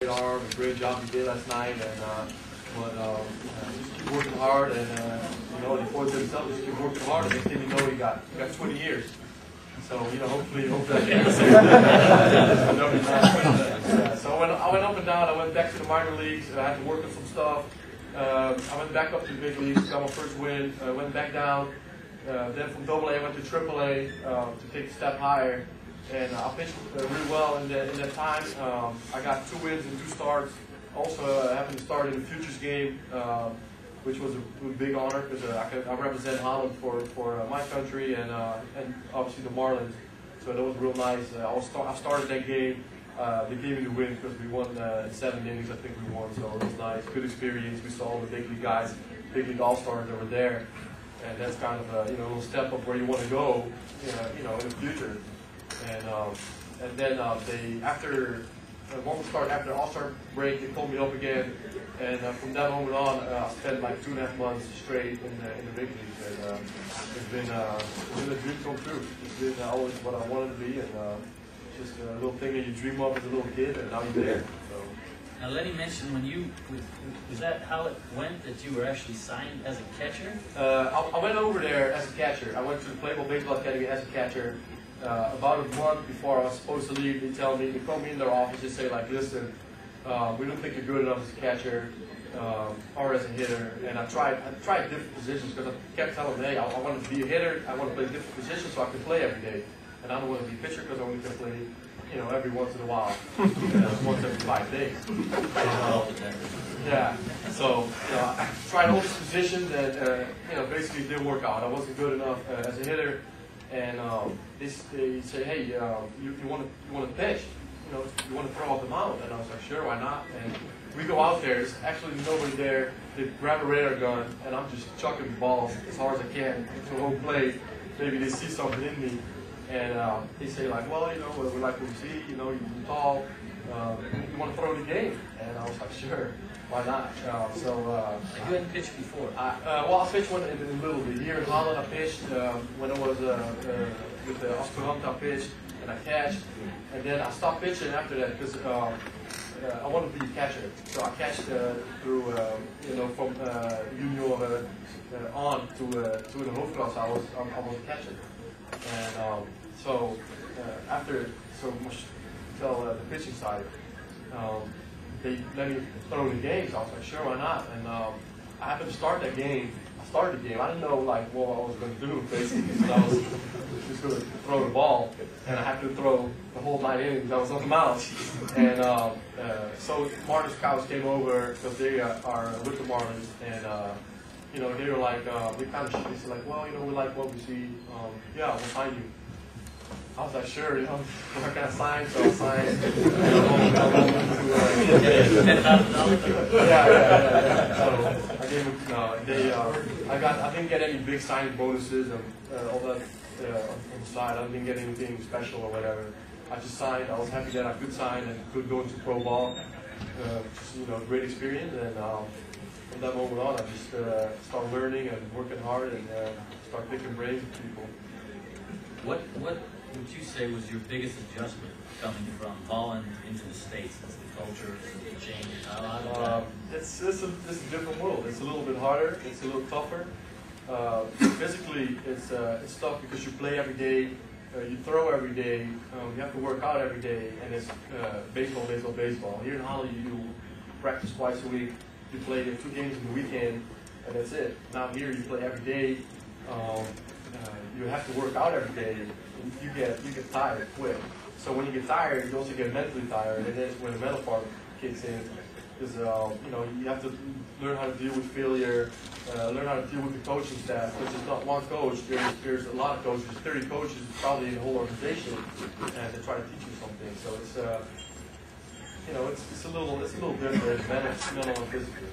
Great arm, a great job you did last night, and just keep working hard, and the boys themselves just keep working hard, and next thing you know, you got 20 years. So hopefully I can say that. So I went up and down. I went back to the minor leagues. I had to work on some stuff. I went back up to the big leagues, got my first win. Went back down. Then from AA I went to AAA to take a step higher. And I pitched really well in that time. I got 2 wins and 2 starts. Also happened to start in the Futures game, which was a big honor because I represent Holland for my country and obviously the Marlins. So that was real nice. I started that game. They gave me the win because we won in 7 innings. I think we won, so it was nice. Good experience. We saw all the big league guys, big league all-stars that were there, and that's kind of a little step up where you want to go, in the future. And then after the All-Star break, they called me up again, and from that moment on, I spent like 2.5 months straight in the big leagues, and it's been a dream come true. It's been always what I wanted to be, and just a little thing that you dream of as a little kid, and now you're there. So. Now Lenny mentioned was that how it went, that you were actually signed as a catcher? I went over there as a catcher. I went to the Playboy Baseball Academy as a catcher. About a month before I was supposed to leave, they call me in their office and say like, listen, we don't think you're good enough as a catcher or as a hitter. And I tried different positions because I kept telling them, hey, I want to be a hitter, I want to play different positions so I can play every day. And I don't want to be a pitcher because I only can play, every once in a while, once every 5 days. Yeah. So I tried all these positions and basically it didn't work out. I wasn't good enough as a hitter. And they say, hey, you want to pitch? You want to throw off the mound? And I was like, sure, why not? And we go out there. There's actually nobody there. They grab a radar gun, and I'm just chucking balls as hard as I can to home plate. Maybe they see something in me, and they say like, well, we like what we see. You're tall. You want to throw the game? And I was like, sure. Why not? You hadn't pitched before? I pitched one in the middle of the year in Holland. I pitched when I was with the Aspirant. I pitched and I catched, and then I stopped pitching after that because I wanted to be a catcher. So I catched through from junior on to the hoofdklasse. I was a catcher, and after much till the pitching side. They let me throw the game, so I was like, sure, why not? And I happened to start that game. I started the game. I didn't know what I was going to do, basically. So I was just going to throw the ball, and I had to throw the whole 9 innings. I was on the mound. And so Marlins scouts came over because they are with the Marlins, and they were like, they said like, well, we like what we see. Yeah, we'll sign you. I was like, sure, where can I sign? So I signed. Yeah. So I gave them, I didn't get any big signing bonuses and all that on the side. I didn't get anything special or whatever. I just signed. I was happy that I could sign and could go into pro ball. Great experience. And from that moment on, I just started learning and working hard and start picking brains with people. What would you say was your biggest adjustment coming from Holland into the States? As the culture changes? It's a different world. It's a little bit harder. It's a little tougher. Physically, it's tough because you play every day, you throw every day, you have to work out every day, and it's baseball. Here in Holland, you practice twice a week. You play 2 games in the weekend, and that's it. Now here, you play every day. You have to work out every day. You get tired quick. So when you get tired, you also get mentally tired, and that's when the mental part kicks in. Because you have to learn how to deal with failure, learn how to deal with the coaching staff. Which is not one coach. There's a lot of coaches. 30 coaches probably in the whole organization, and they try to teach you something. So it's it's a little different, mental and physical.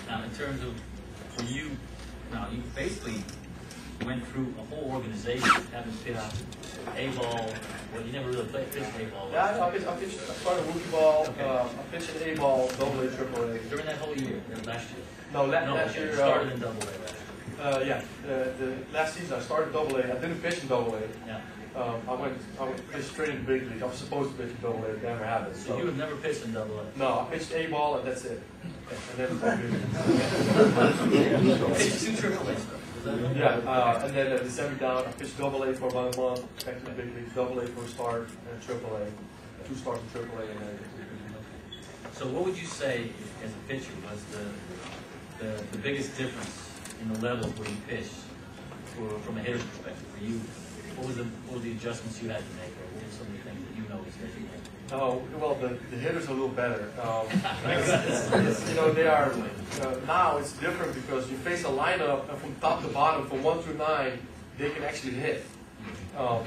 Now, in terms of for you, you basically went through a whole organization, having pitched A-ball. Well, you never really pitched A-ball. Yeah, I started rookie ball. Okay. I pitched an A-ball, AA, AAA. During that whole year, last year? No, last year. Started in AA last year. The last season I started AA. I didn't pitch in AA. Yeah. I went pitched straight in the big league. I was supposed to pitch in Double A, never happened. So you have never pitched in Double A? No, I pitched A ball and that's it. And then Pitched 2 Triple A stuff. yeah, and then the semi-down, I pitched Double A for about a month, back to the big league, Double A for a start, and Triple A, 2 starts in Triple A, and then. So what would you say, as a pitcher, was the biggest difference in the level where you pitched from a hitter's perspective for you? What were the adjustments you had to make, or what were some of the things that you noticed that you made? Oh, well, the hitters are a little better. They are, now it's different because you face a lineup and from top to bottom, from 1 through 9, they can actually hit. In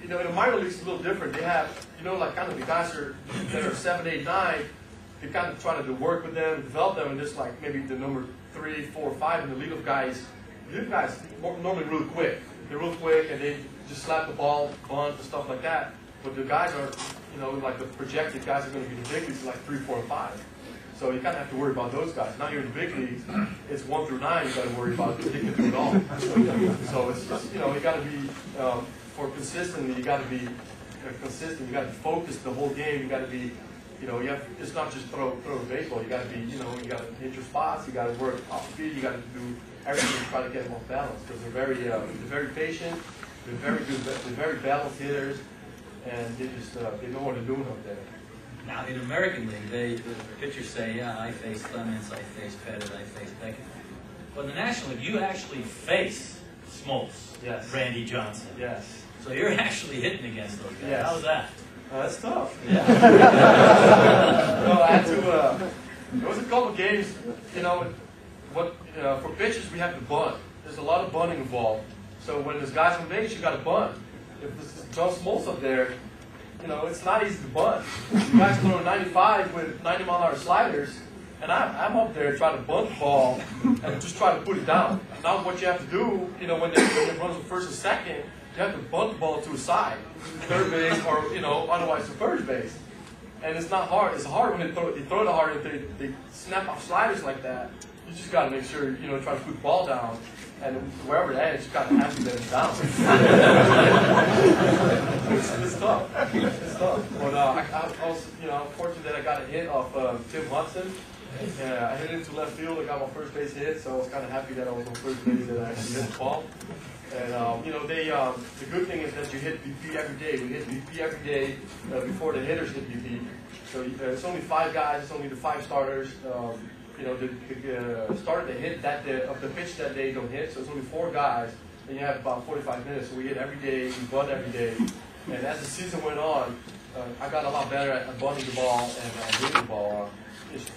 the minor leagues it's a little different. They have, like kind of the guys that are 7, 8, 9, they kind of try to work with them, develop them, and just like maybe the number 3, 4, 5 in the leadoff guys normally real quick. They're real quick and they just slap the ball, bunt, and stuff like that. But the guys are, like the projected guys are going to be the big leagues like 3, 4, and 5. So you kind of have to worry about those guys. Now you're in the big leagues, it's 1 through 9. You got to worry about getting through it all. So it's just, you got to be for consistently. You got to be consistent. You got to be focused the whole game. You got to be, it's not just throw the baseball. You got to be, you got to hit your spots. You got to work off speed. You got to do everything to try to get them off balance because they're very patient. They're very good. They're very balanced hitters, and they just they know what they're doing up there. Now, in American League, the pitchers say, yeah, I face Clemens, I face Pettit, I face Beckett. But in the National League, you actually face Smoltz, yes. Randy Johnson. Yes. So you're actually hitting against those guys. Yes. How's that? That's tough. Yeah. I had to, there was a couple of games, for pitchers, we have to bunt. There's a lot of bunting involved. So when there's guys on base, you got to bunt. If there's John Smoltz up there, it's not easy to bunt. You guys throw 95 with 90-mile-an-hour sliders, and I'm up there trying to bunt the ball and just try to put it down. Now what you have to do, when they run from first and second, you have to bunt the ball to a side, third base, or otherwise to first base. And it's not hard. It's hard when they throw the hard and they snap off sliders like that. You just got to make sure try to put the ball down. And wherever it ends, you got to have to let it down. It's tough. It's tough. But I was, fortunate that I got a hit off Tim Hudson. I hit it into left field. I got my first base hit, so I was kind of happy that I was on first base that I actually hit the ball. And the good thing is that you hit BP every day. We hit BP every day before the hitters hit BP. So it's only 5 guys. It's only the 5 starters. The starter that hit that day, of the pitch that day don't hit, so it's only 4 guys, and you have about 45 minutes. So we hit every day, we bunt every day, and as the season went on, I got a lot better at bunting the ball and hitting the ball.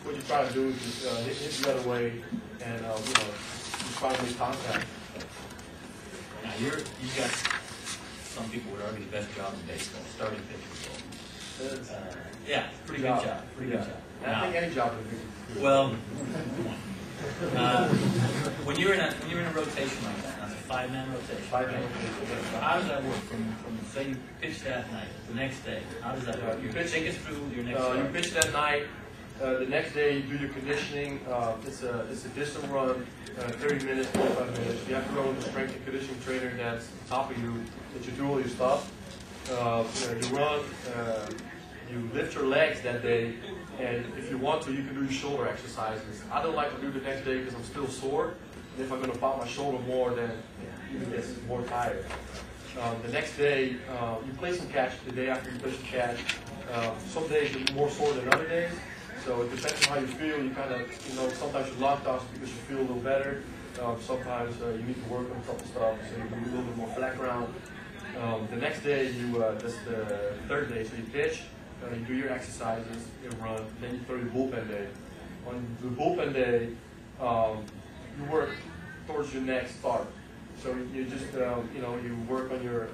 What you try to do is just hit the other way, and just try to make contact. Now you've got some people would argue the best job in baseball, starting pitcher. Yeah, pretty good job. Pretty good job. I think any job is good. Well, when you're in a rotation like that, that's a 5-man rotation. 5-man rotation. So how does that work? From say you pitch that night, the next day, how does that work? You take us through your next day. You pitch that night. The next day you do your conditioning. It's a distance run, 30 minutes, 45 minutes. You have to go with a strength and conditioning trainer that's on top of you, that you do all your stuff. You run. You lift your legs that day, and if you want to, you can do your shoulder exercises. I don't like to do the next day because I'm still sore. And if I'm going to pop my shoulder more, then it gets more tired. The next day, you play some catch. The day after you play some catch. Some days you're more sore than other days. So it depends on how you feel. You kind of, sometimes you lock off because you feel a little better. Sometimes you need to work on a couple stuff, so you do a little bit more flat ground. The next day, that's the 3rd day, so you pitch. You do your exercises, you run, then you throw your bullpen day. On the bullpen day, you work towards your next start. So you just, you work on your